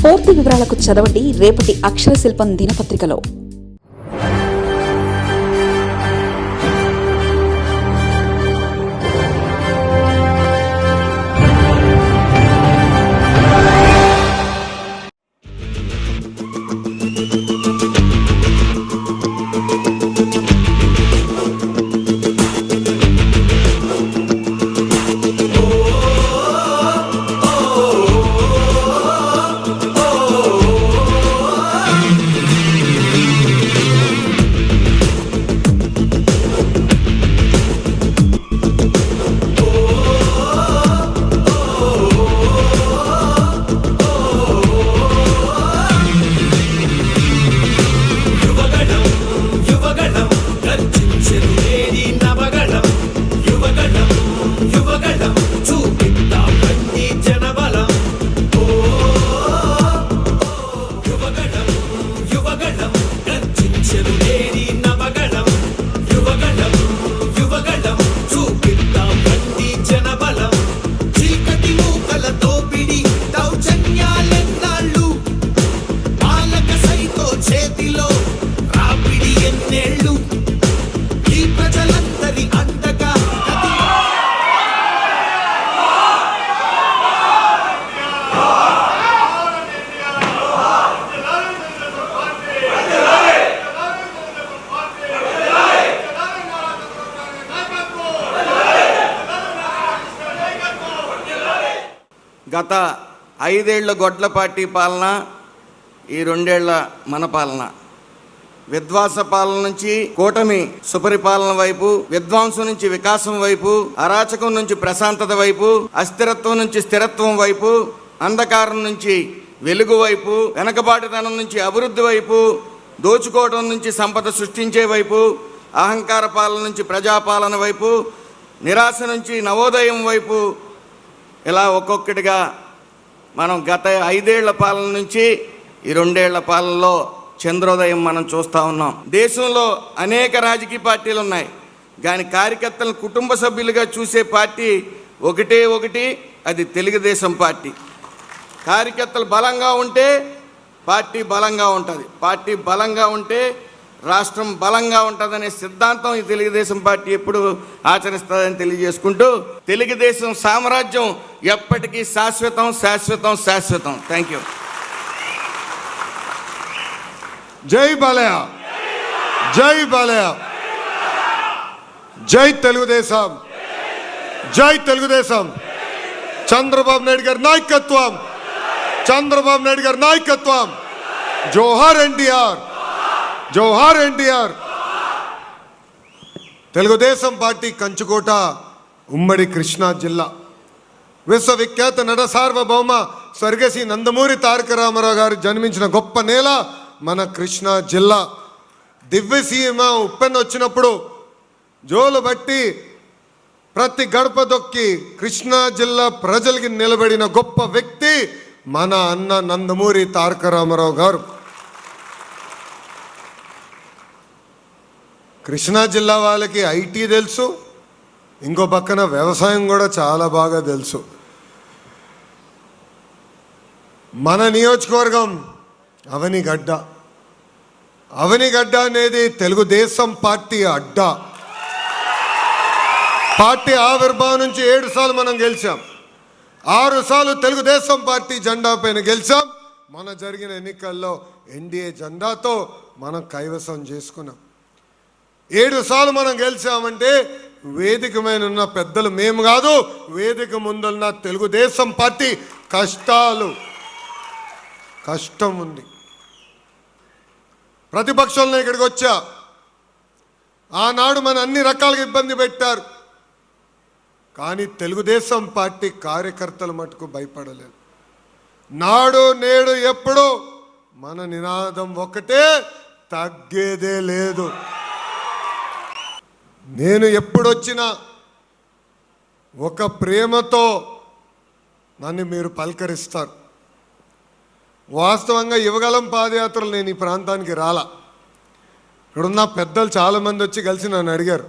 పూర్తి వివరాలకు చదవండి రేపటి అక్షర శిల్పం దినపత్రికలో. గత 5 ఏళ్ల గొడ్ల పార్టీ పాలన, ఈ 2 ఏళ్ల మన పాలన, విధ్వంస పాలన నుంచి కూటమి సుపరిపాలన వైపు, విధ్వంసం నుంచి వికాసం వైపు, అరాచకం నుంచి ప్రశాంతత వైపు, అస్థిరత్వం నుంచి స్థిరత్వం వైపు, అంధకారం నుంచి వెలుగు వైపు, వెనకబాటుతనం నుంచి అభివృద్ధి వైపు, దోచుకోవడం నుంచి సంపద సృష్టించే వైపు, అహంకార పాలన నుంచి ప్రజాపాలన వైపు, నిరాశ నుంచి నవోదయం వైపు, ఇలా ఒక్కొక్కటిగా మనం గత 5 ఏళ్ల పాలన నుంచి ఈ 2 ఏళ్ల పాలనలో చంద్రోదయం మనం చూస్తూ ఉన్నాం. దేశంలో అనేక రాజకీయ పార్టీలు ఉన్నాయి, కానీ కార్యకర్తలను కుటుంబ సభ్యులుగా చూసే పార్టీ ఒకటి, అది తెలుగుదేశం పార్టీ. కార్యకర్తలు బలంగా ఉంటే పార్టీ బలంగా ఉంటుంది, పార్టీ బలంగా ఉంటే రాష్ట్రం బలంగా ఉంటుందనే సిద్ధాంతం ఈ తెలుగుదేశం పార్టీ ఎప్పుడు ఆచరిస్తుందని తెలియజేసుకుంటూ, తెలుగుదేశం సామ్రాజ్యం ఎప్పటికీ శాశ్వతం శాశ్వతం శాశ్వతం. Thank you. జై బాలయ్య, జై బాలయ్య, జై తెలుగుదేశం, జై తెలుగుదేశం. చంద్రబాబు నాయుడు గారి నాయకత్వం, చంద్రబాబు నాయుడు గారి నాయకత్వం. జోహార్ ఎన్టీఆర్, జోహార్ ఎన్టీఆర్. తెలుగుదేశం పార్టీ కంచుకోట, ఉమ్మడి కృష్ణా జిల్లా. విశ్వవిఖ్యాత నట సార్వభౌమ స్వర్గశ్రీ నందమూరి తారక రామారావు గారు జన్మించిన గొప్ప నేల మన కృష్ణా జిల్లా. దివ్యసీమ ఉప్పెన్న వచ్చినప్పుడు జోలు బట్టి ప్రతి గడప దొక్కి కృష్ణా జిల్లా ప్రజలకి నిలబడిన గొప్ప వ్యక్తి మన అన్న నందమూరి తారక రామారావు గారు. కృష్ణా జిల్లా వాళ్ళకి ఐటీ తెలుసు, ఇంకో పక్కన వ్యవసాయం కూడా చాలా బాగా తెలుసు. మన నియోజకవర్గం అవనిగడ్డ. అవనిగడ్డ అనేది తెలుగుదేశం పార్టీ అడ్డా. పార్టీ ఆవిర్భావం నుంచి 7 సార్లు మనం గెలిచాం, 6 సార్లు తెలుగుదేశం పార్టీ జెండా పైన గెలిచాం. మన జరిగిన ఎన్నికల్లో ఎన్డీఏ జెండాతో మనం కైవసం చేసుకున్నాం. 7 సార్లు మనం గెలిచామంటే వేదిక మీద ఉన్న పెద్దలు మేము కాదు, వేదిక ముందున్న తెలుగుదేశం పార్టీ కష్టం ఉంది. ప్రతిపక్షంలో ఇక్కడికి వచ్చా, ఆనాడు మన అన్ని రకాలుగా ఇబ్బంది పెట్టారు, కానీ తెలుగుదేశం పార్టీ కార్యకర్తలు మటుకు భయపడలేదు. నాడు నేడు ఎప్పుడు మన నినాదం ఒకటే, తగ్గేదే లేదు. నేను ఎప్పుడొచ్చినా ఒక ప్రేమతో నన్ను మీరు పలకరిస్తారు. వాస్తవంగా యువగలం పాదయాత్రలు నేను ఈ ప్రాంతానికి రాలా. ఇక్కడున్న పెద్దలు చాలామంది వచ్చి కలిసి నన్ను అడిగారు.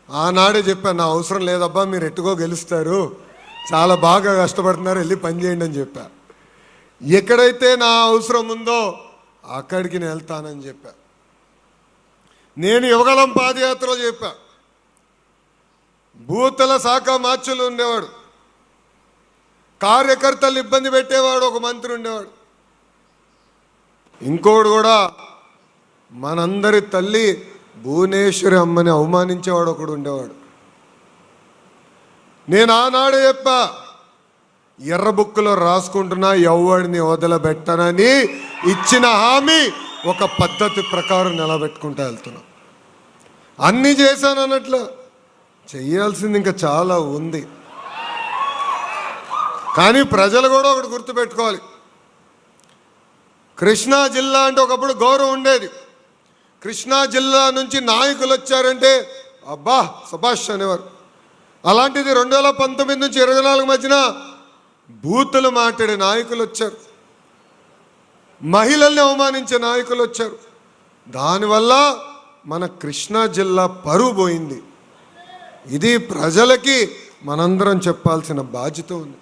ఆనాడే చెప్పాను, నా అవసరం లేదబ్బా, మీరు ఎట్టుకో గెలుస్తారు, చాలా బాగా కష్టపడుతున్నారు, వెళ్ళి పని చేయండి అని చెప్పా. ఎక్కడైతే నా అవసరం ఉందో అక్కడికి నేను వెళ్తానని చెప్పా. నేను యువగలం పాదయాత్రలో చెప్పా. బూతుల శాఖ మార్చులు ఉండేవాడు, కార్యకర్తలు ఇబ్బంది పెట్టేవాడు ఒక మంత్రి ఉండేవాడు. ఇంకోడు కూడా మనందరి తల్లి భువనేశ్వరి అమ్మని అవమానించేవాడు ఒకడు ఉండేవాడు. నేను ఆనాడే చెప్పా, ఎర్ర బుక్కులో రాసుకుంటున్నా ఎవడిని వదలబెట్టనని ఇచ్చిన హామీ ఒక పద్ధతి ప్రకారం నిలబెట్టుకుంటూ వెళ్తున్నా. అన్నీ చేశాను అన్నట్లు, చెయ్యాల్సింది ఇంకా చాలా ఉంది. కానీ ప్రజలు కూడా ఒకటి గుర్తుపెట్టుకోవాలి, కృష్ణా జిల్లా అంటే ఒకప్పుడు గౌరవం ఉండేది. కృష్ణా జిల్లా నుంచి నాయకులు వచ్చారంటే అబ్బా సుభాష్ అనేవారు. అలాంటిది 2019 నుంచి 24 మధ్యన బూతులు మాట్లాడే నాయకులు వచ్చారు, మహిళల్ని అవమానించే నాయకులు వచ్చారు. దానివల్ల మన కృష్ణా జిల్లా పరువు పోయింది. ఇది ప్రజలకి మనందరం చెప్పాల్సిన బాధ్యత ఉంది.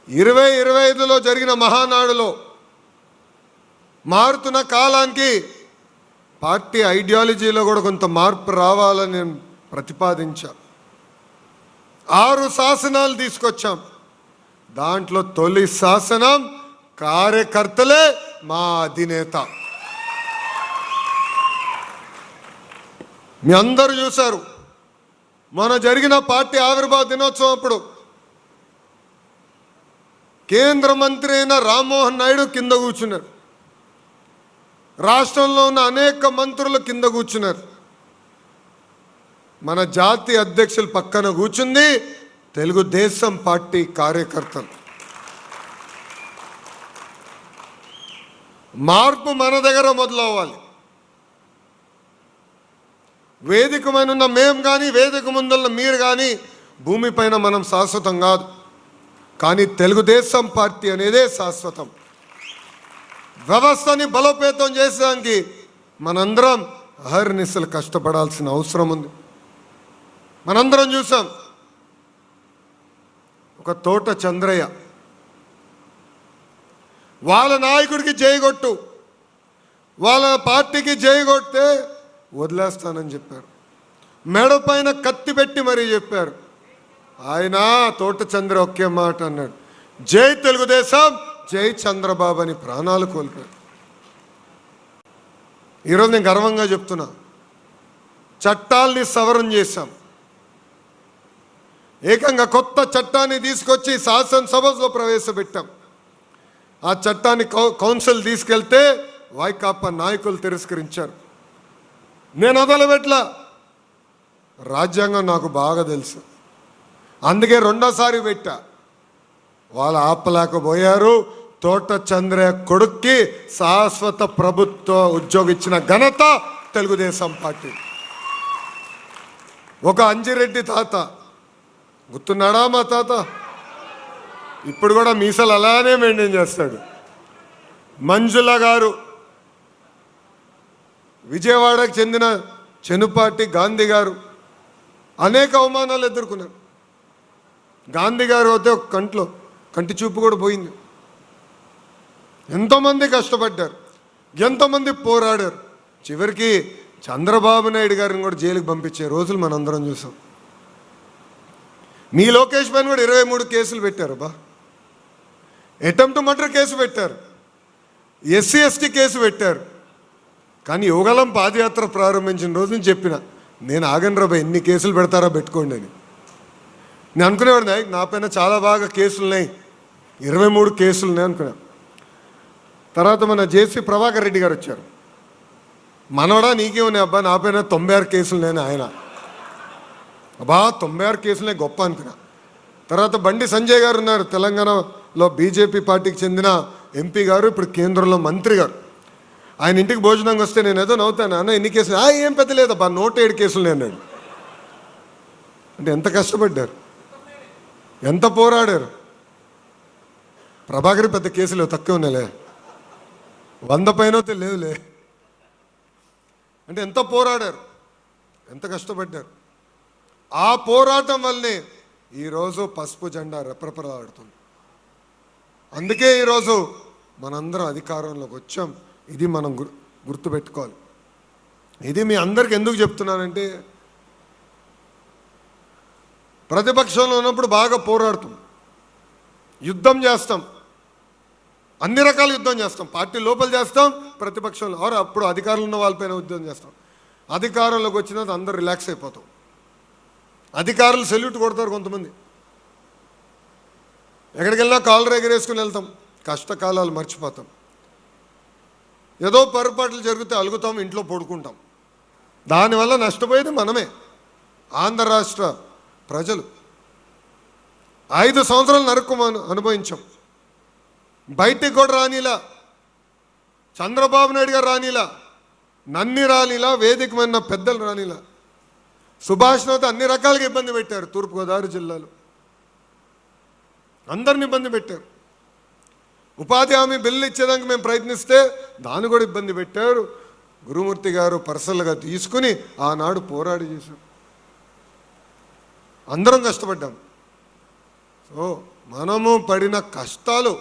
2025లో జరిగిన మహానాడులో మారుతున్న కాలానికి పార్టీ ఐడియాలజీలో కూడా కొంత మార్పు రావాలని నేను ప్రతిపాదించా. 6 శాసనాలు తీసుకొచ్చాం. దాంట్లో తొలి శాసనం కార్యకర్తలే మా అధినేత. మీ అందరూ చూశారు, మన జరిగిన పార్టీ ఆవిర్భావ దినోత్సవం అప్పుడు కేంద్ర మంత్రి అయిన రామ్మోహన్ నాయుడు కింద కూర్చున్నారు, రాష్ట్రంలో ఉన్న అనేక మంత్రులు కింద కూర్చున్నారు. మన జాతీయ అధ్యక్షులు పక్కన కూర్చుంది తెలుగుదేశం పార్టీ కార్యకర్తలు. మార్పు మన దగ్గర మొదలవ్వాలి. వేదిక పైన ఉన్న మేము కానీ, వేదిక ముందున్న మీరు కానీ భూమిపైన మనం శాశ్వతం కాదు. కానీ తెలుగుదేశం పార్టీ అనేదే శాశ్వతం. వ్యవస్థని బలోపేతం చేసేదానికి మనందరం అహర్నిశలు కష్టపడాల్సిన అవసరం ఉంది. మనందరం చూసాం, ఒక తోట చంద్రయ్య వాళ్ళ నాయకుడికి జైగొట్టు, వాళ్ళ పార్టీకి జైగొట్టే వదిలేస్తానని చెప్పారు. మెడ పైన కత్తి పెట్టి మరీ చెప్పారు. ఆయన తోట చంద్ర ఒకే మాట అన్నాడు, జై తెలుగుదేశం, జై చంద్రబాబు అని ప్రాణాలు కోల్పోయారు. ఈరోజు నేను గర్వంగా చెప్తున్నా, చట్టాల్ని సవరణ చేశాం. ఏకంగా కొత్త చట్టాన్ని తీసుకొచ్చి శాసనసభలో ప్రవేశపెట్టాం. ఆ చట్టాన్ని కౌన్సిల్ తీసుకెళ్తే వైకాపా నాయకులు తిరస్కరించారు. నేను వదలబెట్ల, రాజ్యాంగం నాకు బాగా తెలుసు, అందుకే రెండోసారి పెట్టా. వాళ్ళు ఆపలేకపోయారు. తోట చంద్రయ్య కొడుక్కి శాశ్వత ప్రభుత్వ ఉద్యోగం ఇచ్చిన ఘనత తెలుగుదేశం పార్టీ. ఒక అంజిరెడ్డి తాత గుర్తున్నాడా? మా తాత ఇప్పుడు కూడా మీసలు అలానే మెయింటైన్ చేస్తాడు. మంజుల గారు విజయవాడకు చెందిన చెనుపాటి గాంధీ గారు అనేక అవమానాలు ఎదుర్కొన్నారు. గాంధీ గారు అయితే ఒక కంటి చూపు కూడా పోయింది. ఎంతోమంది కష్టపడ్డారు, ఎంతోమంది పోరాడారు. చివరికి చంద్రబాబు నాయుడు గారిని కూడా జైలుకి పంపించే రోజులు మనందరం చూసాం. మీ లోకేష్ పైన కూడా 23 కేసులు పెట్టారు. అటెంప్ట్ మర్డర్ కేసు పెట్టారు, SC ST కేసు పెట్టారు. కానీ యువగలం పాదయాత్ర ప్రారంభించిన రోజు నుంచి చెప్పిన, నేను ఆగను రాబా, ఎన్ని కేసులు పెడతారా పెట్టుకోండి అని. నేను అనుకునేవాడిని నా పైన చాలా బాగా కేసులు ఉన్నాయి, 23 కేసులు ఉన్నాయి అనుకున్నా. తర్వాత మన JC ప్రభాకర్ రెడ్డి గారు వచ్చారు. మనవడా నీకేమున్నాయి అబ్బా, నా పైన 96 కేసులు నేను. ఆయన అబ్బా 96 కేసులే గొప్ప అనుకున్నా. తర్వాత బండి సంజయ్ గారు ఉన్నారు, తెలంగాణలో BJP పార్టీకి చెందిన MP గారు, ఇప్పుడు కేంద్రంలో మంత్రి గారు. ఆయన ఇంటికి భోజనంగా వస్తే నేను ఏదో నవ్వుతాను, అన్న ఎన్ని కేసులు? ఏం పెద్ద లేదబ్బా 107 కేసులు అన్నాడు. అంటే ఎంత కష్టపడ్డారు, ఎంత పోరాడారు. ప్రభాకర్ పెద్ద కేసులు తక్కువ ఉన్నాయిలే, 100 పైన లేవులే. అంటే ఎంత పోరాడారు, ఎంత కష్టపడ్డారు. ఆ పోరాటం వల్లనే ఈరోజు పసుపు జెండా రెపరెపలాడుతుంది. అందుకే ఈరోజు మనందరం అధికారంలోకి వచ్చాం. ఇది మనం గుర్తుపెట్టుకోవాలి. ఇది మీ అందరికి ఎందుకు చెప్తున్నానంటే, ప్రతిపక్షంలో ఉన్నప్పుడు బాగా పోరాడుతాం, యుద్ధం చేస్తాం, అన్ని రకాల యుద్ధం చేస్తాం. పార్టీ లోపల చేస్తాం, ప్రతిపక్షంలో అప్పుడు అధికారంలో ఉన్న వాళ్ళపైన యుద్ధం చేస్తాం. అధికారంలోకి వచ్చినంత అందరు రిలాక్స్ అయిపోతాం. అధికారులు సెల్యూట్ కొడతారు కొంతమంది. ఎక్కడికి వెళ్ళినా కాలర్ ఎగరేసుకుని వెళ్తాం, కష్టకాలాలు మర్చిపోతాం. ఏదో పొరపాట్లు జరిగితే అలుగుతాం, ఇంట్లో పడుకుంటాం. దానివల్ల నష్టపోయేది మనమే, ఆంధ్ర రాష్ట్ర ప్రజలు. 5 సంవత్సరాలు నరకం అనుభవించాం. బయటికి కూడా రానిలా, చంద్రబాబు నాయుడు గారు రానిలా, నన్ని రానిలా, వేదికమైన పెద్దలు రానిలా. సుభాష్తో అన్ని రకాలుగా ఇబ్బంది పెట్టారు. తూర్పుగోదావరి జిల్లాలో అందరిని ఇబ్బంది పెట్టారు. ఉపాధి హామీ బిల్లు ఇచ్చేదానికి మేము ప్రయత్నిస్తే దాన్ని కూడా ఇబ్బంది పెట్టారు. గురుమూర్తి గారు పర్సనల్గా తీసుకుని ఆనాడు పోరాడి చేశాం. అందరం కష్టపడ్డాం. సో మనము పడిన కష్టాలు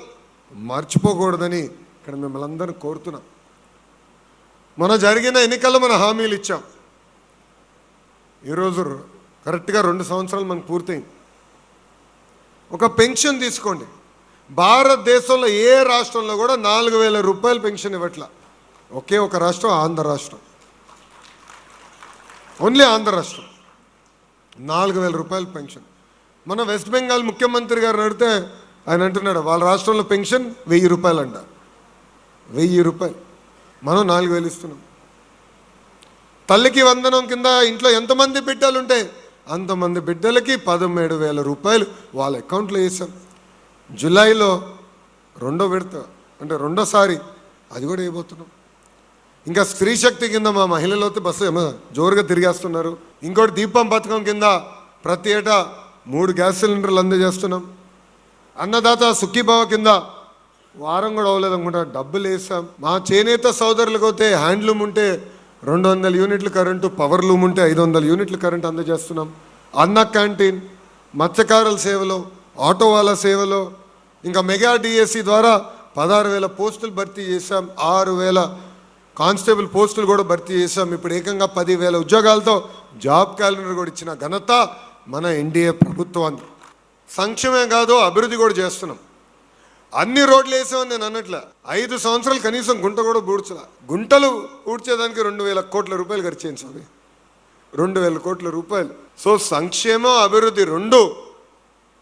మర్చిపోకూడదని ఇక్కడ మిమ్మల్ని అందరిని కోరుతున్నాం. మన జరిగిన ఎన్నికల్లో మన హామీలు ఇచ్చాం. ఈరోజు కరెక్ట్గా 2 సంవత్సరాలు మనకు పూర్తయింది. ఒక పెన్షన్ తీసుకోండి, భారతదేశంలో ఏ రాష్ట్రంలో కూడా 4,000 రూపాయలు పెన్షన్ ఇవ్వట్లా. ఒకే ఒక రాష్ట్రం, ఆంధ్ర రాష్ట్రం. ఓన్లీ ఆంధ్ర రాష్ట్రం 4,000 రూపాయలు పెన్షన్. మన వెస్ట్ బెంగాల్ ముఖ్యమంత్రి గారు అడిగితే ఆయన అంటున్నాడు వాళ్ళ రాష్ట్రంలో పెన్షన్ 1,000 రూపాయలు అంట. 1,000 రూపాయలు. మనం 4,000 ఇస్తున్నాం. తల్లికి వందనం కింద ఇంట్లో ఎంతమంది బిడ్డలుంటే అంతమంది బిడ్డలకి 17,000 రూపాయలు వాళ్ళ అకౌంట్లో వేసాం. జూలైలో 2వ విడత అంటే 2సారి అది కూడా వేయబోతున్నాం. ఇంకా స్త్రీ శక్తి కింద మా మహిళలు అయితే బస్సు జోరుగా తిరిగేస్తున్నారు. ఇంకోటి దీపం పథకం కింద ప్రతి ఏటా 3 గ్యాస్ సిలిండర్లు అందజేస్తున్నాం. అన్నదాత సుఖీభావ కింద వారం కూడా అవ్వలేదు అనుకుంటా డబ్బులు వేసాం. మా చేనేత సోదరులకు అయితే హ్యాండ్లూమ్ ఉంటే 200 యూనిట్లు కరెంటు, పవర్ లూమ్ ఉంటే 500 యూనిట్లు కరెంటు అందజేస్తున్నాం. అన్న క్యాంటీన్, మత్స్యకారుల సేవలో, ఆటో వాళ్ళ సేవలో, ఇంకా మెగా డిఎస్సి ద్వారా 16,000 పోస్టులు భర్తీ చేశాం. 6,000 కానిస్టేబుల్ పోస్టులు కూడా భర్తీ చేశాం. ఇప్పుడు ఏకంగా 10,000 ఉద్యోగాలతో జాబ్ క్యాలెండర్ కూడా ఇచ్చిన ఘనత మన ఎన్డీఏ ప్రభుత్వాన్ని. సంక్షేమం కాదు, అభివృద్ధి కూడా చేస్తున్నాం. అన్ని రోడ్లు వేసామని నేను అన్నట్లే. 5 సంవత్సరాలు కనీసం గుంట కూడా పూడ్చలా. గుంటలు పూడ్చేదానికి 2,000 కోట్ల రూపాయలు ఖర్చు అయింది స్వామి. 2,000 కోట్ల రూపాయలు. సో సంక్షేమం, అభివృద్ధి 2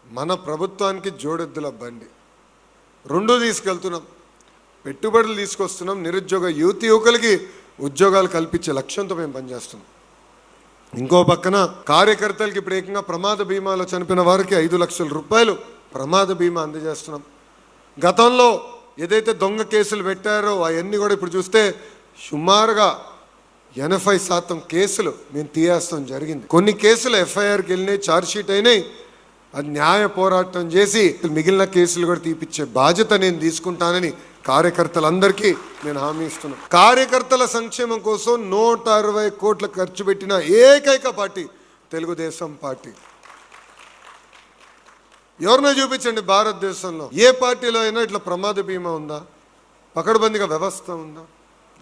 మన ప్రభుత్వానికి జోడెద్దుల బండి. 2 తీసుకెళ్తున్నాం. పెట్టుబడులు తీసుకొస్తున్నాం. నిరుద్యోగ యువకులకి ఉద్యోగాలు కల్పించే లక్ష్యంతో మేము పనిచేస్తున్నాం. ఇంకో పక్కన కార్యకర్తలకి ఇప్పుడు ఏకంగా ప్రమాద బీమాలో చనిపోయిన వారికి 5 లక్షల రూపాయలు ప్రమాద బీమా అందజేస్తున్నాం. గతంలో ఏదైతే దొంగ కేసులు పెట్టారో అవన్నీ కూడా ఇప్పుడు చూస్తే సుమారుగా 80% కేసులు మేము తీయేస్తాం జరిగింది. కొన్ని కేసులు ఎఫ్ఐఆర్కి వెళ్ళినాయి, ఛార్జ్షీట్ అయినాయి. అది న్యాయ పోరాటం చేసి మిగిలిన కేసులు కూడా తీపిచ్చే బాధ్యత నేను తీసుకుంటానని కార్యకర్తలందరికీ నేను హామీ ఇస్తున్నాను. కార్యకర్తల సంక్షేమం కోసం 160 కోట్ల ఖర్చు పెట్టిన ఏకైక పార్టీ తెలుగుదేశం పార్టీ. ఎవరినో చూపించండి భారతదేశంలో ఏ పార్టీలో అయినా ఇట్లా ప్రమాద బీమా ఉందా? పకడ్బందీగా వ్యవస్థ ఉందా?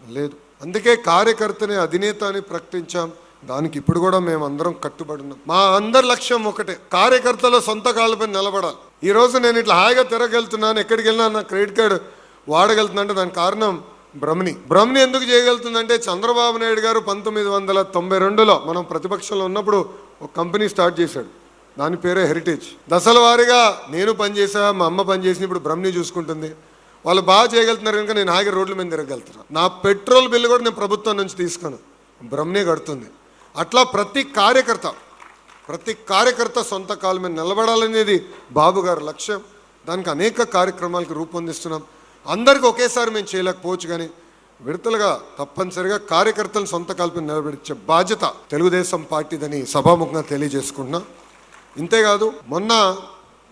లేదు. అందుకే కార్యకర్తని అధినేత అని ప్రకటించాం. దానికి ఇప్పుడు కూడా మేము అందరం కట్టుబడి ఉన్నాం. మా అందరి లక్ష్యం ఒకటే, కార్యకర్తల సొంత కాళ్ళపై నిలబడాలి. ఈరోజు నేను ఇట్లా హాయిగా తిరగలుగుతున్నాను, ఎక్కడికి వెళ్ళినా నా క్రెడిట్ కార్డు వాడగలుగుతుందంటే దానికి కారణం బ్రహ్మణి ఎందుకు చేయగలుగుతుందంటే చంద్రబాబు నాయుడు గారు 1992లో మనం ప్రతిపక్షంలో ఉన్నప్పుడు ఒక కంపెనీ స్టార్ట్ చేశాడు. దాని పేరే హెరిటేజ్. దశల వారీగా నేను పనిచేసా, మా అమ్మ పనిచేసి ఇప్పుడు బ్రహ్మణి చూసుకుంటుంది. వాళ్ళు బాగా చేయగలుగుతున్నారు కనుక నేను హాయిగా రోడ్ల మీద తిరగలుగుతున్నాను. నా పెట్రోల్ బిల్లు కూడా నేను ప్రభుత్వం నుంచి తీసుకోను, బ్రహ్మణి కడుతుంది. అట్లా ప్రతి కార్యకర్త సొంత కాళ్ళ మీద నిలబడాలనేది బాబు గారి లక్ష్యం. దానికి అనేక కార్యక్రమాలకు రూపొందిస్తున్నాం. అందరికీ ఒకేసారి మేము చేయలేకపోవచ్చు, కానీ విడతలుగా తప్పనిసరిగా కార్యకర్తలను సొంత కాళ్ళపై నిలబెట్టే బాధ్యత తెలుగుదేశం పార్టీదని సభాముఖంగా తెలియజేసుకుంటున్నాం. ఇంతేకాదు, మొన్న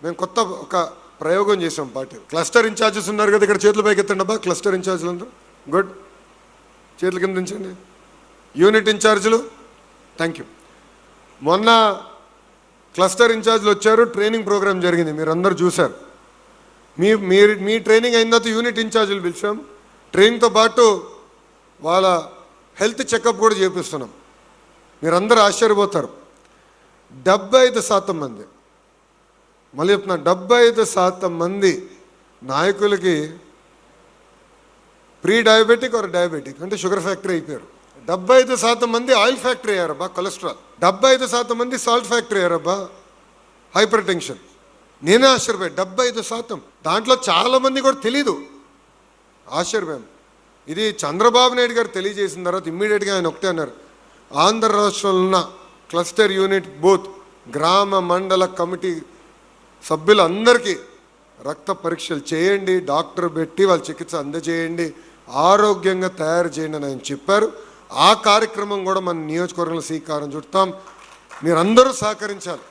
మేము కొత్త ఒక ప్రయోగం చేసాం. పార్టీ క్లస్టర్ ఇన్ఛార్జెస్ ఉన్నారు కదా, ఇక్కడ చేతుల పైకి ఎత్తండి అబ్బా. క్లస్టర్ ఇన్ఛార్జీలు అందరూ గుడ్, చేతుల కింద దించండి. యూనిట్ ఇన్ఛార్జీలు థ్యాంక్ యూ. మొన్న క్లస్టర్ ఇన్ఛార్జీలు వచ్చారు, ట్రైనింగ్ ప్రోగ్రామ్ జరిగింది, మీరు అందరూ చూశారు. మీ ట్రైనింగ్ అయిన తర్వాత యూనిట్ ఇన్ఛార్జీలు పిలిచాం. ట్రైనింగ్తో పాటు వాళ్ళ హెల్త్ చెకప్ కూడా చేపిస్తున్నాం. మీరందరూ ఆశ్చర్యపోతారు. 75% మంది, మళ్ళీ చెప్తున్నా, 75% మంది నాయకులకి ప్రీ డయాబెటిక్ ఆర్ డయాబెటిక్ అంటే షుగర్ ఫ్యాక్టరీ అయిపోయారు. 75% మంది ఆయిల్ ఫ్యాక్టరీ అయ్యారబ్బా, కొలెస్ట్రాల్. 75% మంది సాల్ట్ ఫ్యాక్టరీ అయ్యారబ్బా, హైపర్ టెన్షన్. నేనే ఆశ్చర్యపోయాను, 75%. దాంట్లో చాలామంది కూడా తెలీదు. ఆశ్చర్యపోయాను. ఇది చంద్రబాబు నాయుడు గారు తెలియజేసిన తర్వాత ఇమ్మీడియట్గా ఆయన ఒకటే అన్నారు, ఆంధ్ర రాష్ట్రంలో ఉన్న క్లస్టర్ యూనిట్ బూత్ గ్రామ మండల కమిటీ సభ్యులందరికీ రక్త పరీక్షలు చేయండి, డాక్టర్ పెట్టి వాళ్ళ చికిత్స అందజేయండి, ఆరోగ్యంగా తయారు చేయండి అని ఆయన చెప్పారు. ఆ కార్యక్రమం కూడా మన నియోజకవర్గంలో శ్రీకారం చుడతాం. మీరందరూ సహకరించాలి.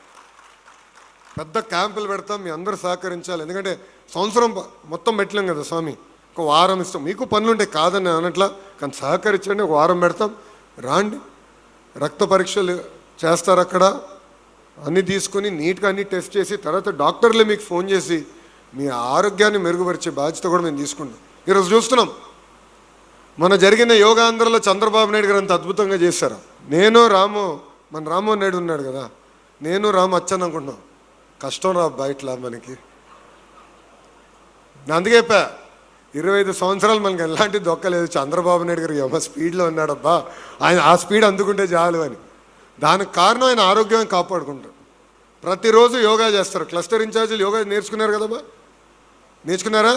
పెద్ద క్యాంపులు పెడతాం, మీ అందరూ సహకరించాలి. ఎందుకంటే సంవత్సరం మొత్తం పెట్టలేం కదా స్వామి, ఒక వారం ఇస్తాం. మీకు పనులు ఉంటాయి కాదని అనట్లా, కానీ సహకరించండి. ఒక వారం పెడతాం, రాండి, రక్త పరీక్షలు చేస్తారు అక్కడ, అన్నీ తీసుకుని నీట్గా అన్నీ టెస్ట్ చేసి తర్వాత డాక్టర్లే మీకు ఫోన్ చేసి మీ ఆరోగ్యాన్ని మెరుగుపరిచే బాధ్యత కూడా మేము తీసుకుంటాం. ఈరోజు చూస్తున్నాం, మన జరిగిన యోగాంధ్రలో చంద్రబాబు నాయుడు గారు అంత అద్భుతంగా చేశారు. నేను రాము, మన రామ్మోహన్ నాయుడు ఉన్నాడు కదా, నేను రాము వచ్చాను అనుకుంటున్నాం. కష్టం రా బయటలా మనకి. నేను అందుకే చెప్పా, 25 సంవత్సరాలు మనకి ఎలాంటి దొక్కలేదు. చంద్రబాబు నాయుడు గారు ఏమో స్పీడ్లో ఉన్నాడబ్బా, ఆయన ఆ స్పీడ్ అందుకుంటే చాలు అని. దానికి కారణం ఆయన ఆరోగ్యాన్ని కాపాడుకుంటారు. ప్రతిరోజు యోగా చేస్తారు. క్లస్టర్ ఇన్ఛార్జీలు యోగా నేర్చుకున్నారు కదమ్మా, నేర్చుకున్నారా?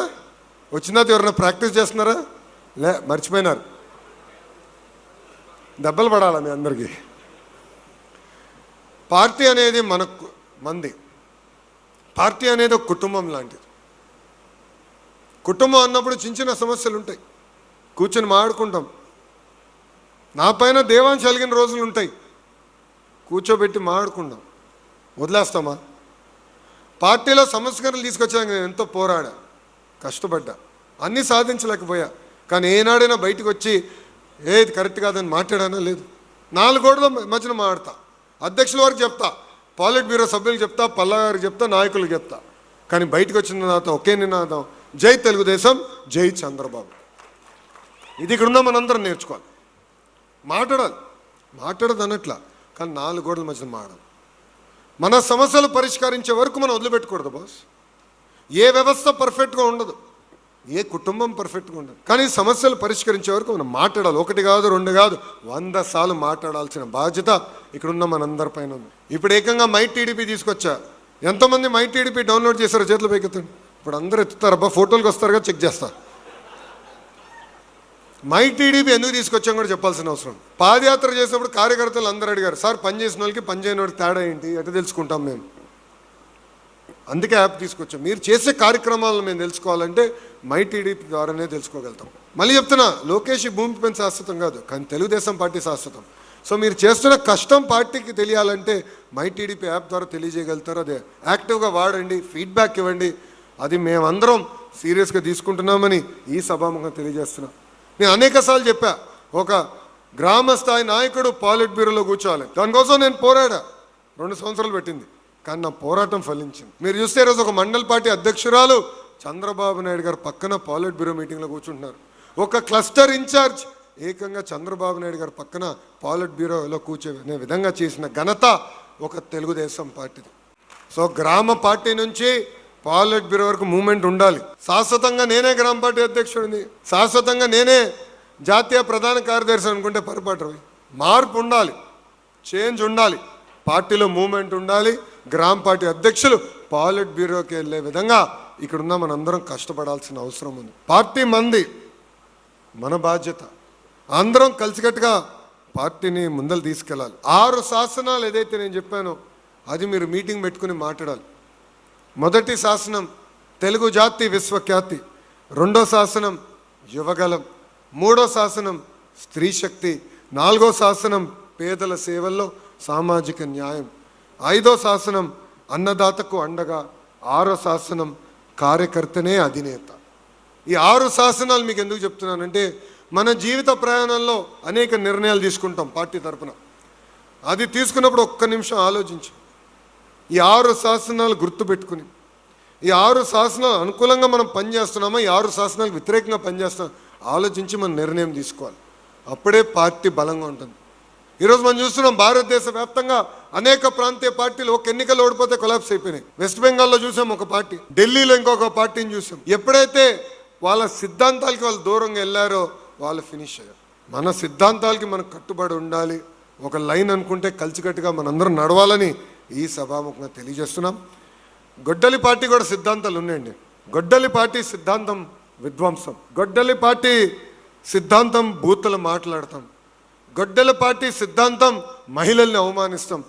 వచ్చిన తర్వాత ఎవరైనా ప్రాక్టీస్ చేస్తున్నారా? లే, మర్చిపోయినారు. దెబ్బలు పడాలా మీ అందరికీ. పార్టీ అనేది మనకు మంది, పార్టీ అనేది ఒక కుటుంబం లాంటిది. కుటుంబం అన్నప్పుడు చిన్న చిన్న సమస్యలు ఉంటాయి, కూర్చొని మాట్లాడుకుంటాం. నా పైన దేవాంశ కలిగిన రోజులు ఉంటాయి, కూర్చోబెట్టి మాట్లాడుకుంటాం. వదిలేస్తామా? పార్టీలో సంస్కరణలు తీసుకొచ్చాక నేను ఎంతో పోరాడా, కష్టపడ్డా, అన్నీ సాధించలేకపోయా. కానీ ఏనాడైనా బయటకు వచ్చి ఏది కరెక్ట్ కాదని మాట్లాడానా? లేదు. 4 గోడల మధ్యన మాట్లాడతా, అధ్యక్షుల వారికి చెప్తా, పాలిట్ బ్యూరో సభ్యులకు చెప్తా, పల్లా గారికి చెప్తా, నాయకులకు చెప్తా. కానీ బయటకు వచ్చిన తర్వాత ఒకే నినాదం, జై తెలుగుదేశం, జై చంద్రబాబు. ఇది ఇక్కడున్న మనందరం నేర్చుకోవాలి. మాట్లాడదు అన్నట్లా, కానీ 4 గోడల మధ్యన మాట్లాడాలి. మన సమస్యలు పరిష్కరించే వరకు మనం వదిలిపెట్టకూడదు బాస్. ఏ వ్యవస్థ పర్ఫెక్ట్గా ఉండదు, ఏ కుటుంబం పర్ఫెక్ట్గా ఉండదు, కానీ సమస్యలు పరిష్కరించే వరకు మనం మాట్లాడాలి. 1 కాదు 2 కాదు 100 సార్లు మాట్లాడాల్సిన బాధ్యత ఇక్కడున్న మనందరి పైన ఉంది. ఇప్పుడు ఏకంగా మై టీడీపీ తీసుకొచ్చా. ఎంతమంది మై టీడీపీ డౌన్లోడ్ చేశారో చేతులు పైకెత్తండి. ఇప్పుడు అందరూ ఎత్తుతారబ్బా, ఫోటోలకు వస్తారుగా, చెక్ చేస్తా. మై టీడీపీ ఎందుకు తీసుకొచ్చాం కూడా చెప్పాల్సిన అవసరం. పాదయాత్ర చేసినప్పుడు కార్యకర్తలు అందరూ అడిగారు, సార్ పని చేసిన వాళ్ళకి పని చేయని వాడికి తేడా ఏంటి, ఎట్లా తెలుసుకుంటాం మేము? అందుకే యాప్ తీసుకొచ్చాం. మీరు చేసే కార్యక్రమాలను మేము తెలుసుకోవాలంటే మై టీడీపీ ద్వారానే తెలుసుకోగలుగుతాం. మళ్ళీ చెప్తున్నా, లోకేష్ భూమి పైన శాశ్వతం కాదు, కానీ తెలుగుదేశం పార్టీ శాశ్వతం. సో మీరు చేస్తున్న కష్టం పార్టీకి తెలియాలంటే మై టీడీపీ యాప్ ద్వారా తెలియజేయగలుగుతారు. అదే యాక్టివ్గా వాడండి, ఫీడ్బ్యాక్ ఇవ్వండి. అది మేమందరం సీరియస్గా తీసుకుంటున్నామని ఈ సభాముఖంగా తెలియజేస్తున్నాం. నేను అనేకసార్లు చెప్పా, ఒక గ్రామ స్థాయి నాయకుడు పాలిట్ బ్యూరోలో కూర్చోవాలి. దానికోసం నేను పోరాడా, 2 సంవత్సరాలు పెట్టింది, కానీ నా పోరాటం ఫలించింది. మీరు చూస్తే ఈరోజు ఒక మండల్ పార్టీ అధ్యక్షురాలు చంద్రబాబు నాయుడు గారు పక్కన పాలిట్ బ్యూరో మీటింగ్లో కూర్చుంటున్నారు. ఒక క్లస్టర్ ఇన్ఛార్జ్ ఏకంగా చంద్రబాబు నాయుడు గారు పక్కన పాలిట్ బ్యూరోలో కూర్చోనే విధంగా చేసిన ఘనత ఒక తెలుగుదేశం పార్టీది. సో గ్రామ పార్టీ నుంచి పాలిట్ బ్యూరో వరకు మూమెంట్ ఉండాలి. శాశ్వతంగా నేనే గ్రామ పార్టీ అధ్యక్షుడిని, శాశ్వతంగా నేనే జాతీయ ప్రధాన కార్యదర్శి అనుకుంటే పొరపాటు. మార్పు ఉండాలి, చేంజ్ ఉండాలి, పార్టీలో మూమెంట్ ఉండాలి. గ్రామ పార్టీ అధ్యక్షులు పాలిట్ బ్యూరోకి వెళ్ళే విధంగా ఇక్కడున్న మనందరం కష్టపడాల్సిన అవసరం ఉంది. పార్టీ మంది, మన బాధ్యత. అందరం కలిసికట్టుగా పార్టీని ముందలు తీసుకెళ్ళాలి. 6 శాసనాలు ఏదైతే నేను చెప్పానో అది మీరు మీటింగ్ పెట్టుకుని మాట్లాడాలి. మొదటి శాసనం తెలుగు జాతి విశ్వఖ్యాతి, 2వ శాసనం యువగలం, 3వ శాసనం స్త్రీ శక్తి, 4వ శాసనం పేదల సేవల్లో సామాజిక న్యాయం, 5వ శాసనం అన్నదాతకు అండగా, 6వ శాసనం కార్యకర్తనే అధినేత. ఈ 6 శాసనాలు మీకు ఎందుకు చెప్తున్నానంటే, మన జీవిత ప్రయాణంలో అనేక నిర్ణయాలు తీసుకుంటాం పార్టీ తరఫున. అది తీసుకున్నప్పుడు ఒక్క నిమిషం ఆలోచించు. ఈ 6 శాసనాలు గుర్తుపెట్టుకుని ఈ 6 శాసనాలు అనుకూలంగా మనం పనిచేస్తున్నామా, ఈ 6 శాసనాలకు వ్యతిరేకంగా పనిచేస్తున్నాం ఆలోచించి మనం నిర్ణయం తీసుకోవాలి. అప్పుడే పార్టీ బలంగా ఉంటుంది. ఈరోజు మనం చూస్తున్నాం భారతదేశ వ్యాప్తంగా అనేక ప్రాంతీయ పార్టీలు ఒక ఎన్నికలు ఓడిపోతే కొలాప్స్ అయిపోయినాయి. వెస్ట్ బెంగాల్లో చూసాం ఒక పార్టీ, ఢిల్లీలో ఇంకొక పార్టీని చూసాం. ఎప్పుడైతే వాళ్ళ సిద్ధాంతాలకి వాళ్ళు దూరంగా వెళ్ళారో వాళ్ళు ఫినిష్ అయ్యారు. మన సిద్ధాంతాలకి మనకు కట్టుబడి ఉండాలి. ఒక లైన్ అనుకుంటే కలిసికట్టుగా మనందరం నడవాలని ఈ సభాముఖంగా తెలియజేస్తున్నాం. గొడ్డలి పార్టీ కూడా సిద్ధాంతాలు ఉన్నాయండి. గొడ్డలి పార్టీ సిద్ధాంతం విధ్వంసం, గొడ్డలి పార్టీ సిద్ధాంతం బూతులు మాట్లాడతాం, గొడ్డలి పార్టీ సిద్ధాంతం మహిళల్ని అవమానిస్తాం,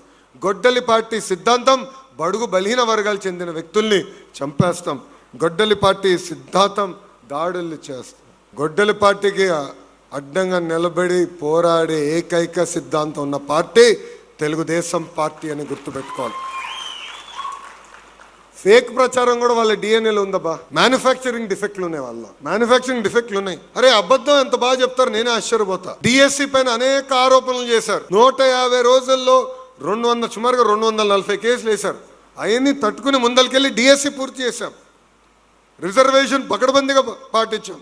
గొడ్డలి పార్టీ సిద్ధాంతం బడుగు బలహీన వర్గాలు చెందిన వ్యక్తుల్ని చంపేస్తాం, గొడ్డలి పార్టీ సిద్ధాంతం దాడులు చేస్తాం. గొడ్డలి పార్టీకి అడ్డంగా నిలబడి పోరాడే ఏకైక సిద్ధాంతం ఉన్న పార్టీ తెలుగుదేశం పార్టీ అని గుర్తుపెట్టుకోవాలి. ఫేక్ ప్రచారం కూడా వాళ్ళ డిఎన్ఏలో ఉందబ్బా. మ్యానుఫ్యాక్చరింగ్ డిఫెక్ట్లు ఉన్నాయి, వాళ్ళ మ్యానుఫ్యాక్చరింగ్ డిఫెక్ట్లు ఉన్నాయి. అరే అబద్ధం ఎంత బాగా చెప్తారు, నేనే ఆశ్చర్యపోతా. డిఎస్సి పైన అనేక ఆరోపణలు చేశారు. 150 రోజుల్లో సుమారుగా 240 కేసులు వేశారు. అవన్నీ తట్టుకుని ముందరికెళ్ళి డిఎస్సి పూర్తి చేశాం. రిజర్వేషన్ పకడ్బందీగా పాటించాం.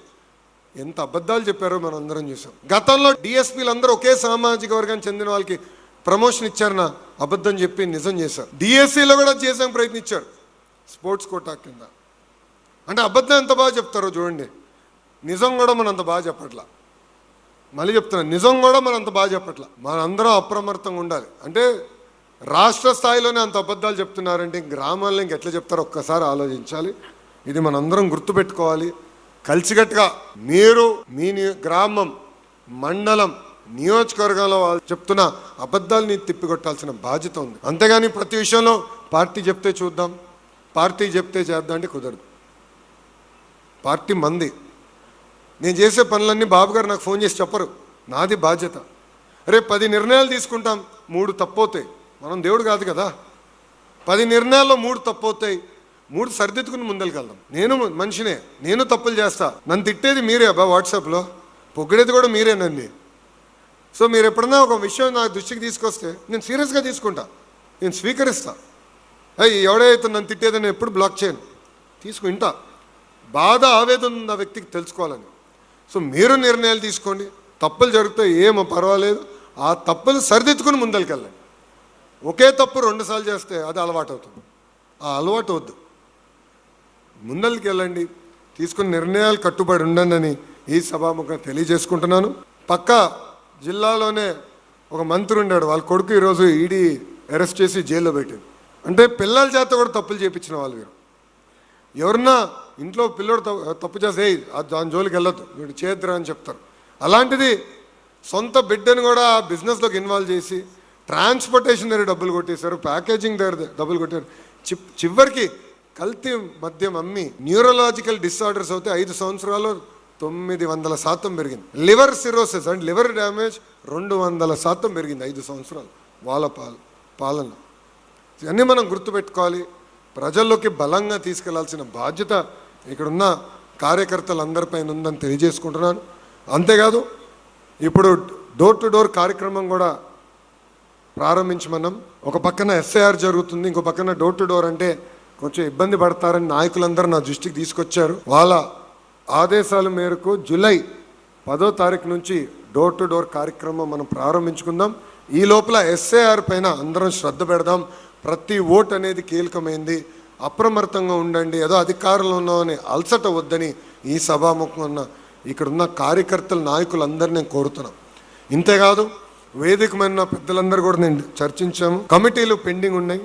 ఎంత అబద్ధాలు చెప్పారో మనం అందరం చూసాం. గతంలో డిఎస్పీలు అందరూ ఒకే సామాజిక వర్గానికి చెందిన వాళ్ళకి ప్రమోషన్ ఇచ్చారన్న అబద్ధం చెప్పి నిజం చేశారు. డిఎస్సిలో కూడా చేసాం ప్రయత్నించారు స్పోర్ట్స్ కోటా కింద. అంటే అబద్ధం ఎంత బాగా చెప్తారో చూడండి. నిజం కూడా మనం అంత బాగా చెప్పట్లా. మళ్ళీ చెప్తున్నాను, నిజం కూడా మనం అంత బాగా చెప్పట్లా. మనందరం అప్రమత్తంగా ఉండాలి. అంటే రాష్ట్ర స్థాయిలోనే అంత అబద్ధాలు చెప్తున్నారంటే గ్రామాల్లో ఇంకెట్లా చెప్తారో ఒక్కసారి ఆలోచించాలి. ఇది మనందరం గుర్తుపెట్టుకోవాలి. కలిసికట్టుగా మీరు మీ గ్రామం, మండలం, నియోజకవర్గంలో వాళ్ళు చెప్తున్న అబద్ధాలని తిప్పికొట్టాల్సిన బాధ్యత ఉంది. అంతేగాని ప్రతి విషయంలో పార్టీ చెప్తే చూద్దాం, పార్టీ చెప్తే చేద్దాం అంటే కుదరదు. పార్టీ మంది. నేను చేసే పనులన్నీ బాబు గారు నాకు ఫోన్ చేసి చెప్పరు, నాది బాధ్యత. రేపు 10 నిర్ణయాలు తీసుకుంటాం, 3 తప్పవుతాయి. మనం దేవుడు కాదు కదా. 10 నిర్ణయాల్లో 3 తప్పవుతాయి, 3 సరిదిద్దుకుని ముందరికెళ్దాం. నేను మనిషినే, నేను తప్పులు చేస్తా. నన్ను తిట్టేది మీరే అబ్బా, వాట్సాప్లో పొగిడేది కూడా మీరేనండి. సో మీరు ఎప్పుడన్నా ఒక విషయం నా దృష్టికి తీసుకొస్తే నేను సీరియస్గా తీసుకుంటా, నేను స్వీకరిస్తా. ఎవడైతే నన్ను తిట్టేదని నేను ఎప్పుడు బ్లాక్ చేయను, తీసుకుంటా. బాధ ఆవేదన ఉన్న వ్యక్తికి తెలుసుకోవాలని. సో మీరు నిర్ణయాలు తీసుకోండి. తప్పులు జరిగితే ఏమో పర్వాలేదు, ఆ తప్పులు సరిదిద్దుకుని ముందరికెళ్ళండి. ఒకే తప్పు 2 సార్లు చేస్తే అది అలవాటు అవుతుంది. ఆ అలవాటు వద్దు. ముందరికి వెళ్ళండి, తీసుకున్న నిర్ణయాలు కట్టుబడి ఉండండి ఈ సభాముఖంగా తెలియజేసుకుంటున్నాను. పక్క జిల్లాలోనే ఒక మంత్రి ఉన్నాడు, వాళ్ళ కొడుకు ఈరోజు ఈడీ అరెస్ట్ చేసి జైల్లో పెట్టింది. అంటే పిల్లల చేత కూడా తప్పులు చేయించిన వాళ్ళు వీరు. ఎవరన్నా ఇంట్లో పిల్లోడు తప్పు చేస్తే దాని జోలికి వెళ్ళొద్దు, వీడు చేద్దురా అని చెప్తారు. అలాంటిది సొంత బిడ్డను కూడా బిజినెస్లోకి ఇన్వాల్వ్ చేసి ట్రాన్స్పోర్టేషన్ దగ్గర డబ్బులు కొట్టేశారు, ప్యాకేజింగ్ దగ్గర డబ్బులు కొట్టారు. చివరికి కల్తీ మద్యం అమ్మి న్యూరలాజికల్ డిసార్డర్స్ అవుతే 5 సంవత్సరాల్లో 900% పెరిగింది. Liver cirrhosis and liver damage 200% పెరిగింది 5 సంవత్సరాలు వాళ్ళ పాలన. ఇవన్నీ మనం గుర్తుపెట్టుకోవాలి. ప్రజల్లోకి బలంగా తీసుకెళ్లాల్సిన బాధ్యత ఇక్కడున్న కార్యకర్తలందరిపైన ఉందని తెలియజేసుకుంటున్నాను. అంతేకాదు ఇప్పుడు డోర్ టు డోర్ కార్యక్రమం కూడా ప్రారంభించమన్నాం. ఒక పక్కన ఎస్ఐఆర్ జరుగుతుంది, ఇంకో పక్కన డోర్ టు డోర్ అంటే కొంచెం ఇబ్బంది పడతారని నాయకులందరూ నా దృష్టికి తీసుకొచ్చారు. వాళ్ళ ఆదేశాల మేరకు జూలై 10వ తారీఖు నుంచి డోర్ టు డోర్ కార్యక్రమం మనం ప్రారంభించుకుందాం. ఈ లోపల ఎస్ఐఆర్ పైన అందరం శ్రద్ధ పెడదాం. ప్రతి ఓట్ అనేది కీలకమైంది. అప్రమత్తంగా ఉండండి. ఏదో అధికారంలో ఉన్నామని అలసట వద్దని ఈ సభాముఖం ఉన్న ఇక్కడున్న కార్యకర్తల నాయకులందరూ నేను కోరుతున్నాం. ఇంతేకాదు వేదికమైన పెద్దలందరూ కూడా నేను చర్చించాము. కమిటీలు పెండింగ్ ఉన్నాయి.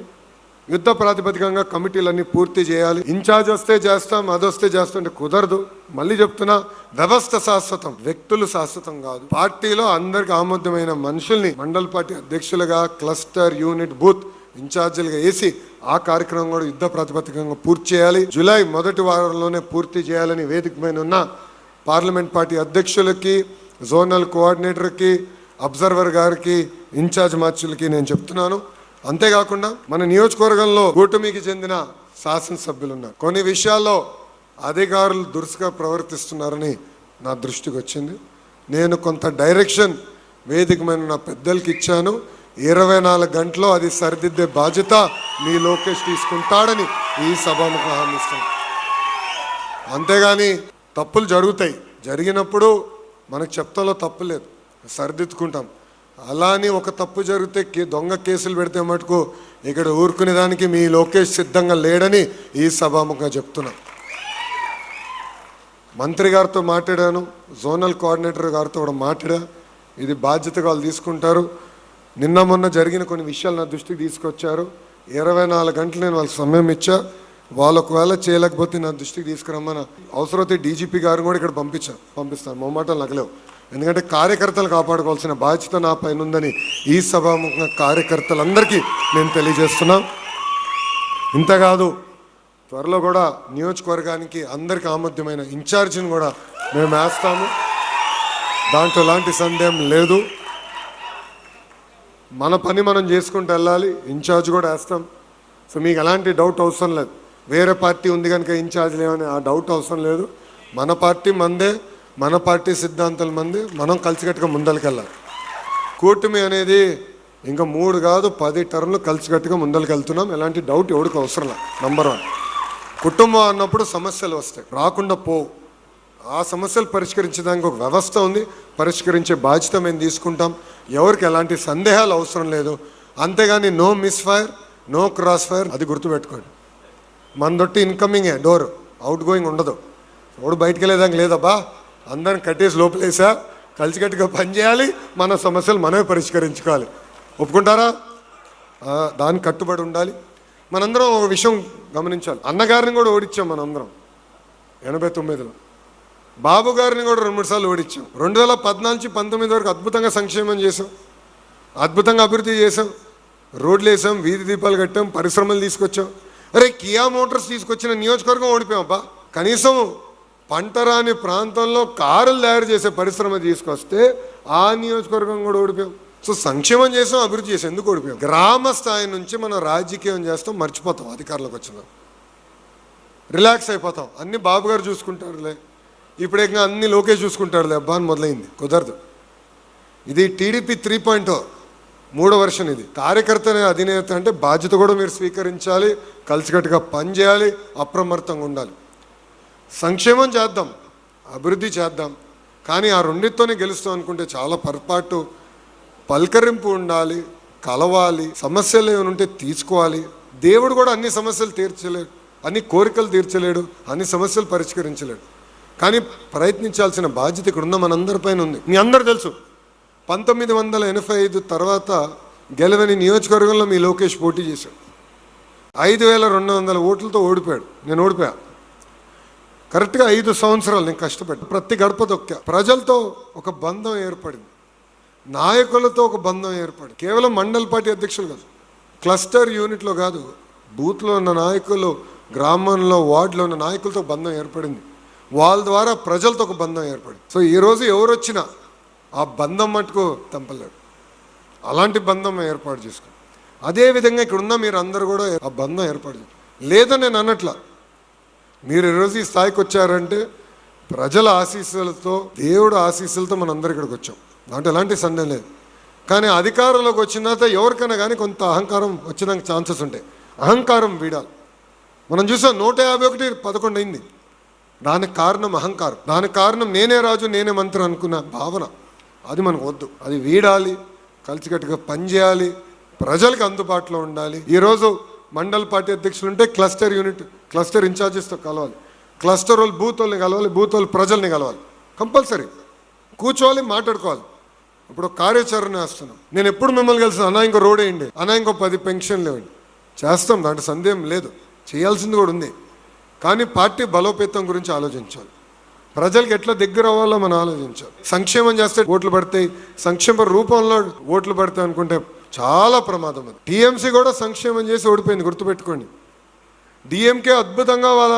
యుద్ధ ప్రాతిపదికంగా కమిటీలన్నీ పూర్తి చేయాలి. ఇన్ఛార్జ్ వస్తే చేస్తాం, అదొస్తే చేస్తాం అంటే కుదరదు. మళ్ళీ చెప్తున్నా, వ్యవస్థ శాశ్వతం, వ్యక్తులు శాశ్వతం కాదు. పార్టీలో అందరికి ఆమోదమైన మనుషుల్ని మండల పార్టీ అధ్యక్షులుగా, క్లస్టర్, యూనిట్, బూత్ ఇన్ఛార్జీలుగా వేసి ఆ కార్యక్రమం కూడా యుద్ధ ప్రాతిపదికంగా పూర్తి చేయాలి. జూలై 1వ వారంలోనే పూర్తి చేయాలని వేదిక మీద ఉన్న పార్లమెంట్ పార్టీ అధ్యక్షులకి, జోనల్ కోఆర్డినేటర్కి, అబ్జర్వర్ గారికి, ఇన్ఛార్జ్ మార్చులకి నేను చెప్తున్నాను. అంతేకాకుండా మన నియోజకవర్గంలో కూటమికి చెందిన శాసనసభ్యులు ఉన్నారు. కొన్ని విషయాల్లో అధికారులు దురుసుగా ప్రవర్తిస్తున్నారని నా దృష్టికి వచ్చింది. నేను కొంత డైరెక్షన్ వేదికమైన నా పెద్దలకి ఇచ్చాను. 24 గంటల్లో అది సరిదిద్దే బాధ్యత మీ లోకేష్ తీసుకుంటాడని ఈ సభాముఖ హామీ ఇస్తాను. అంతేగాని తప్పులు జరుగుతాయి, జరిగినప్పుడు మనకు చెప్తాలో తప్పు లేదు, సరిదిద్దుకుంటాం. అలా అని ఒక తప్పు జరిగితే దొంగ కేసులు పెడితే మటుకు ఇక్కడ ఊరుకునేదానికి మీ లోకేష్ సిద్ధంగా లేడని ఈ సభాముఖంగా చెప్తున్నా. మంత్రి గారితో మాట్లాడాను, జోనల్ కోఆర్డినేటర్ గారితో కూడా మాట్లాడా. ఇది బాధ్యతగా వాళ్ళు తీసుకుంటారు. నిన్న మొన్న జరిగిన కొన్ని విషయాలు నా దృష్టికి తీసుకొచ్చారు. 24 గంటలు నేను వాళ్ళకి సమయం ఇచ్చా. వాళ్ళు ఒకవేళ చేయలేకపోతే నా దృష్టికి తీసుకురమ్మని అవసరమైతే డీజీపీ గారిని కూడా ఇక్కడ పంపిస్తాను. మొమ్మాటలు నగలేవు. ఎందుకంటే కార్యకర్తలు కాపాడుకోవాల్సిన బాధ్యత నా పైన ఉందని ఈ సభాముఖంగా కార్యకర్తలందరికీ నేను తెలియజేస్తున్నా. ఇంతకాదు, త్వరలో కూడా నియోజకవర్గానికి అందరికీ ఆమోద్యమైన ఇన్ఛార్జిని కూడా మేము వేస్తాము. దాంట్లో ఎలాంటి సందేహం లేదు. మన పని మనం చేసుకుంటూ వెళ్ళాలి. ఇన్ఛార్జ్ కూడా వేస్తాం. సో మీకు ఎలాంటి డౌట్ అవసరం లేదు. వేరే పార్టీ ఉంది కనుక ఇన్ఛార్జ్ లేవని ఆ డౌట్ అవసరం లేదు. మన పార్టీ మందే, మన పార్టీ సిద్ధాంతాల మంది, మనం కలిసికట్టుగా ముందరికెళ్ళాలి. కూటమి అనేది ఇంకా 3 కాదు 10 టర్మ్లు కలిసికట్టుగా ముందరికెళ్తున్నాం. ఎలాంటి డౌట్ ఎవరికి అవసరం లేదు. నంబర్ 1, కుటుంబం అన్నప్పుడు సమస్యలు వస్తాయి, రాకుండా పోవు. ఆ సమస్యలు పరిష్కరించడానికి ఒక వ్యవస్థ ఉంది, పరిష్కరించే బాధ్యత మేము తీసుకుంటాం. ఎవరికి ఎలాంటి సందేహాలు అవసరం లేదు. అంతేగాని no misfire, no cross fire, అది గుర్తుపెట్టుకోండి. మనదొట్టి ఇన్కమింగే డోర్, అవుట్ గోయింగ్ ఉండదు. ఎవడు బయటికి వెళ్ళేదానికి లేదబ్బా, అందరిని కట్టేసి లోపలేసా, కలిసికట్టుగా పనిచేయాలి, మన సమస్యలు మనమే పరిష్కరించుకోవాలి. ఒప్పుకుంటారా? దానికి కట్టుబడి ఉండాలి. మనందరం ఒక విషయం గమనించాలి. అన్నగారిని కూడా ఓడించాం మనందరం 89లో. బాబు గారిని కూడా 2-3 సార్లు ఓడించాం. 2014 నుంచి 19 వరకు అద్భుతంగా సంక్షేమం చేసాం, అద్భుతంగా అభివృద్ధి చేసాం, రోడ్లు వేసాం, వీధి దీపాలు కట్టాం, పరిశ్రమలు తీసుకొచ్చాం. అరే కియా మోటార్స్ తీసుకొచ్చిన నియోజకవర్గం ఓడిపోయామబ్బా. కనీసం పంటరాని ప్రాంతంలో కారులు తయారు చేసే పరిశ్రమ తీసుకొస్తే ఆ నియోజకవర్గం కూడా ఓడిపోయాం. సో సంక్షేమం చేసాం, అభివృద్ధి చేసాం, ఎందుకు ఓడిపోయాం? గ్రామ స్థాయి నుంచి మనం రాజకీయం చేస్తాం, మర్చిపోతాం. అధికారంలోకి వచ్చినాం రిలాక్స్ అయిపోతాం. అన్ని బాబు గారు చూసుకుంటారులే, ఇప్పుడు ఇంకా అన్ని లోకేష్ చూసుకుంటారులే అబ్బా అని మొదలైంది. కుదరదు. ఇది టీడీపీ 3.0 3వ వర్షన్. ఇది కార్యకర్త అధినేత అంటే బాధ్యత కూడా మీరు స్వీకరించాలి, కలిసికట్టుగా పనిచేయాలి, అప్రమత్తంగా ఉండాలి. సంక్షేమం చేద్దాం, అభివృద్ధి చేద్దాం, కానీ ఆ రెండితోనే గెలుస్తాం అనుకుంటే చాలా పొరపాటు. పలకరింపు ఉండాలి, కలవాలి, సమస్యలు ఏమైనా ఉంటే తీసుకోవాలి. దేవుడు కూడా అన్ని సమస్యలు తీర్చలేడు, అన్ని కోరికలు తీర్చలేడు, అన్ని సమస్యలు పరిష్కరించలేడు. కానీ ప్రయత్నించాల్సిన బాధ్యత ఇక్కడ ఉన్న మనందరిపైన ఉంది. మీ అందరూ తెలుసు, 1985 తర్వాత గెలవని నియోజకవర్గంలో మీ లోకేష్ పోటీ చేశాడు. 5200 ఓట్లతో ఓడిపోయాడు. నేను ఓడిపోయా. కరెక్ట్గా 5 సంవత్సరాలు నేను కష్టపడ్డా, ప్రతి గడప దొక్కా. ప్రజలతో ఒక బంధం ఏర్పడింది, నాయకులతో ఒక బంధం ఏర్పడింది. కేవలం మండల పార్టీ అధ్యక్షులు కాదు, క్లస్టర్ యూనిట్లో కాదు, బూత్లో ఉన్న నాయకులు, గ్రామంలో వార్డులో ఉన్న నాయకులతో బంధం ఏర్పడింది. వాళ్ళ ద్వారా ప్రజలతో ఒక బంధం ఏర్పడింది. సో ఈరోజు ఎవరు వచ్చినా ఆ బంధం మటుకు తెంపలేడు. అలాంటి బంధం ఏర్పాటు చేసుకోండి. అదేవిధంగా ఇక్కడ ఉన్న మీరు అందరూ కూడా ఆ బంధం ఏర్పాటు చేయండి. లేదని నేను అన్నట్లా, మీరు ఈరోజు ఈ స్థాయికి వచ్చారంటే ప్రజల ఆశీస్సులతో, దేవుడు ఆశీస్సులతో మనం అందరు ఇక్కడికి వచ్చాం. దాంట్లో ఎలాంటి సందేహం లేదు. కానీ అధికారంలోకి వచ్చిన తర్వాత ఎవరికైనా కానీ కొంత అహంకారం వచ్చేదానికి ఛాన్సెస్ ఉంటాయి. అహంకారం వీడాలి. మనం చూసాం 151 11 అయింది. దానికి కారణం అహంకారం, దానికి కారణం నేనే రాజు నేనే మంత్రి అనుకున్న భావన. అది మనకు వద్దు. అది వీడాలి, కలిసికట్టుగా పనిచేయాలి, ప్రజలకు అందుబాటులో ఉండాలి. ఈరోజు మండల పార్టీ అధ్యక్షులు ఉంటే క్లస్టర్ యూనిట్, క్లస్టర్ ఇన్ఛార్జెస్తో కలవాలి, క్లస్టర్ వాళ్ళు బూత్ వాళ్ళని కలవాలి, బూత్ వాళ్ళు ప్రజల్ని కలవాలి. కంపల్సరీ కూర్చోవాలి, మాట్లాడుకోవాలి. ఇప్పుడు కార్యాచరణ వేస్తున్నాం. నేను ఎప్పుడు మిమ్మల్ని కలిసి అన్నా ఇంకో రోడ్ వేయండి, అన్నా ఇంకో 10 పెన్షన్లు ఇవ్వండి, చేస్తాం. దాంట్లో సందేహం లేదు, చేయాల్సింది కూడా ఉంది. కానీ పార్టీ బలోపేతం గురించి ఆలోచించాలి, ప్రజలకు ఎట్లా దగ్గర అవ్వాలో మనం ఆలోచించాలి. సంక్షేమం చేస్తే ఓట్లు పడతాయి, సంక్షేమ రూపంలో ఓట్లు పడతాయి అనుకుంటే చాలా ప్రమాదం. అది టీఎంసీ కూడా సంక్షేమం చేసి ఓడిపోయింది, గుర్తుపెట్టుకోండి. డిఎంకే అద్భుతంగా వాళ్ళ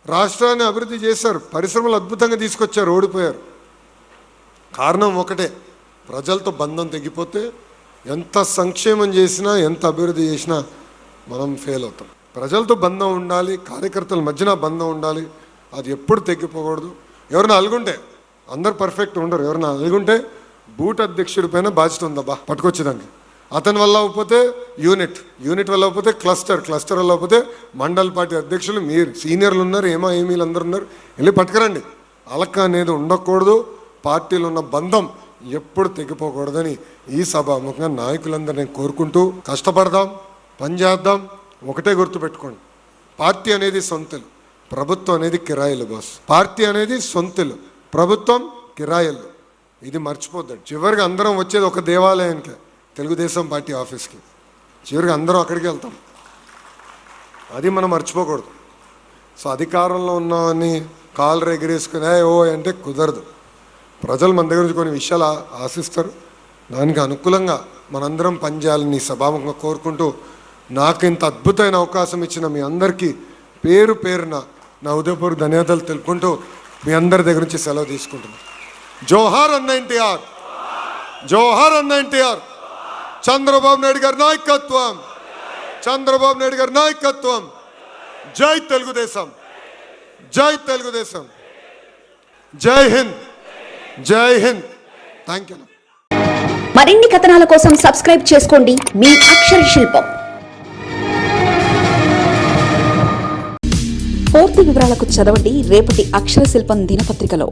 రాష్ట్రాన్ని అభివృద్ధి చేశారు, పరిశ్రమలు అద్భుతంగా తీసుకొచ్చారు, ఓడిపోయారు. కారణం ఒకటే, ప్రజలతో బంధం తెగిపోతే ఎంత సంక్షేమం చేసినా ఎంత అభివృద్ధి చేసినా మనం ఫెయిల్ అవుతాం. ప్రజలతో బంధం ఉండాలి, కార్యకర్తల మధ్యన బంధం ఉండాలి, అది ఎప్పుడు తెగిపోకూడదు. ఎవరైనా అలుగుంటే, అందరు పర్ఫెక్ట్ ఉండరు, ఎవరైనా అలుగుంటే బూట్ అధ్యక్షుడి పైన బాధ్యత ఉందబ్బా పట్టుకొచ్చేదానికి. అతని వల్ల అవ్వకపోతే యూనిట్ వల్ల అవ్వకపోతే క్లస్టర్ వల్ల అవ్వకపోతే మండల్ పార్టీ అధ్యక్షులు మీరు సీనియర్లు ఉన్నారు, ఏమీలు అందరు ఉన్నారు, వెళ్ళి పట్టుకురండి. అలక అనేది ఉండకూడదు, పార్టీలో ఉన్న బంధం ఎప్పుడు తెగిపోకూడదని ఈ సభాముఖంగా నాయకులందరినీ కోరుకుంటూ కష్టపడదాం, పనిచేద్దాం. ఒకటే గుర్తుపెట్టుకోండి, పార్టీ అనేది సొంతలు, ప్రభుత్వం అనేది కిరాయిలు బాస్. పార్టీ అనేది సొంతలు, ప్రభుత్వం కిరాయిలు. ఇది మర్చిపోద్దండి. చివరికి అందరం వచ్చేది ఒక దేవాలయానికి, తెలుగుదేశం పార్టీ ఆఫీస్కి. చివరికి అందరం అక్కడికి వెళ్తాం. అది మనం మర్చిపోకూడదు. సో అధికారంలో ఉన్నామని కాళ్ళు ఎగిరేసుకుని ఓ అంటే కుదరదు. ప్రజలు మన దగ్గర నుంచి కొన్ని విషయాలు ఆశిస్తారు, దానికి అనుకూలంగా మనందరం పనిచేయాలని సభాముఖంగా కోరుకుంటూ నాకు ఇంత అద్భుతమైన అవకాశం ఇచ్చిన మీ అందరికీ పేరు పేరున నా ఉదయపూర్వక ధన్యవాదాలు తెలుపుకుంటూ మీ అందరి దగ్గర నుంచి సెలవు తీసుకుంటున్నాను. జోహార్ అన్న ఎన్టీఆర్, జోహార్ అన్న ఎన్టీఆర్. చంద్రబాబు నాయుడు గారి నాయకత్వం, చంద్రబాబు నాయుడు గారి నాయకత్వం. జై తెలుగుదేశం, జై తెలుగుదేశం, జై హింద్, జై హింద్. Thank you. మరిన్ని కథనాల కోసం సబ్స్క్రైబ్ చేసుకోండి మీ అక్షర శిల్పం. పూర్తి వివరాలకు చదవండి రేపటి అక్షర శిల్పం దినపత్రికలో.